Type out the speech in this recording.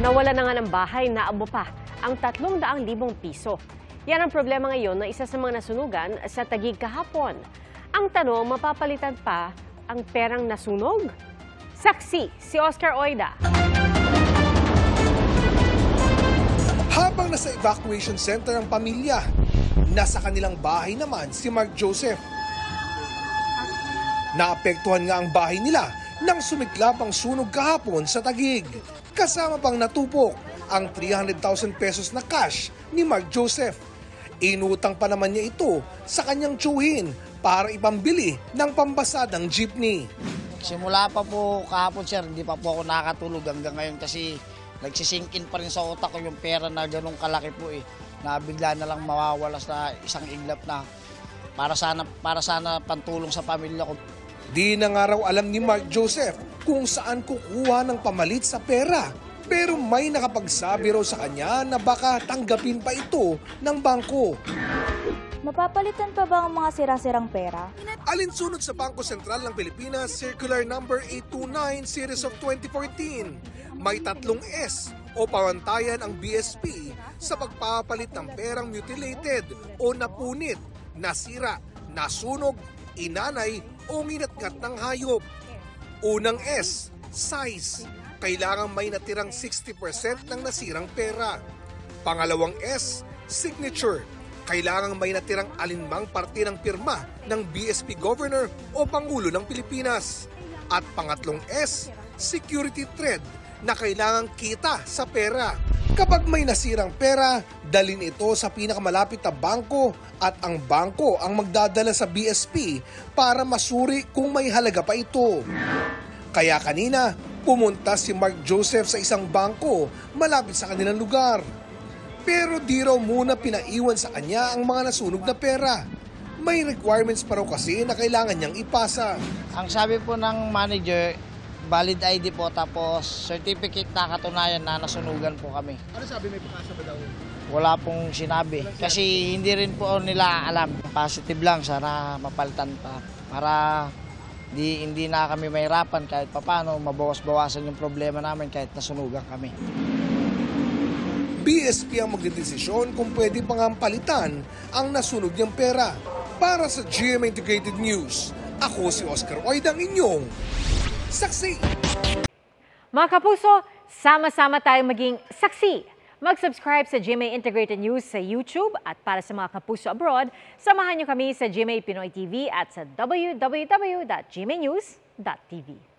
Nawala na nga ng bahay na abo pa ang 300,000 piso. Yan ang problema ngayon ng isa sa mga nasunugan sa Taguig kahapon. Ang tanong, mapapalitan pa ang perang nasunog? Saksi si Oscar Oida. Habang nasa evacuation center ang pamilya, nasa kanilang bahay naman si Mark Joseph. Naapektuhan nga ang bahay nila nang sumiklap ang sunog kahapon sa Taguig. Kasama pang natupok ang 300,000 pesos na cash ni Mark Joseph. Inutang pa naman niya ito sa kanyang tiyuhin para ipambili ng pambasadang jeepney. Simula pa po kahapon, sir, hindi pa po ako nakatulog hanggang ngayon kasi nagsisinkin pa rin sa utak ko yung pera na ganun kalaki po na bigla na lang mawawala sa isang iglap na para sana pantulong sa pamilya ko. Di na nga raw alam ni Mark Joseph kung saan kukuha ng pamalit sa pera. Pero may nakapagsabi raw sa kanya na baka tanggapin pa ito ng bangko. Mapapalitan pa ba ang mga sira-sirang pera? Alinsunod sa Bangko Sentral ng Pilipinas, Circular Number 829 Series of 2014, may 3 S o pamantayan ang BSP sa pagpapalit ng perang mutilated o napunit, nasira, nasunog, inanay o nginatngat ng hayop. Unang S, size. Kailangang may natirang 60% ng nasirang pera. Pangalawang S, signature. Kailangang may natirang alinmang parte ng pirma ng BSP Governor o Pangulo ng Pilipinas. At pangatlong S, security thread, na kailangang kita sa pera. Kapag may nasirang pera, dalhin ito sa pinakamalapit na bangko at ang bangko ang magdadala sa BSP para masuri kung may halaga pa ito. Kaya kanina, pumunta si Mark Joseph sa isang bangko malapit sa kanilang lugar. Pero di raw muna pinaiwan sa kanya ang mga nasunog na pera. May requirements pa raw kasi na kailangan niyang ipasa. Ang sabi po ng manager, valid ID po tapos certificate na katunayan na nasunugan po kami. Ano sabi, may pakasa ba daw? Wala pong sinabi kasi hindi rin po nila alam. Positive lang, sana mapalitan pa para hindi na kami mahirapan kahit papano, mabawas-bawasan yung problema namin kahit nasunugan kami. BSP ang magdedesisyon kung pwede pang palitan ang nasunog niyang pera. Para sa GMA Integrated News, ako si Oscar Oida, ang inyong saksi. Mga kapuso, sama-sama tayong maging saksi. Mag-subscribe sa GMA Integrated News sa YouTube at para sa mga kapuso abroad, samahan niyo kami sa GMA Pinoy TV at sa www.gmanews.tv.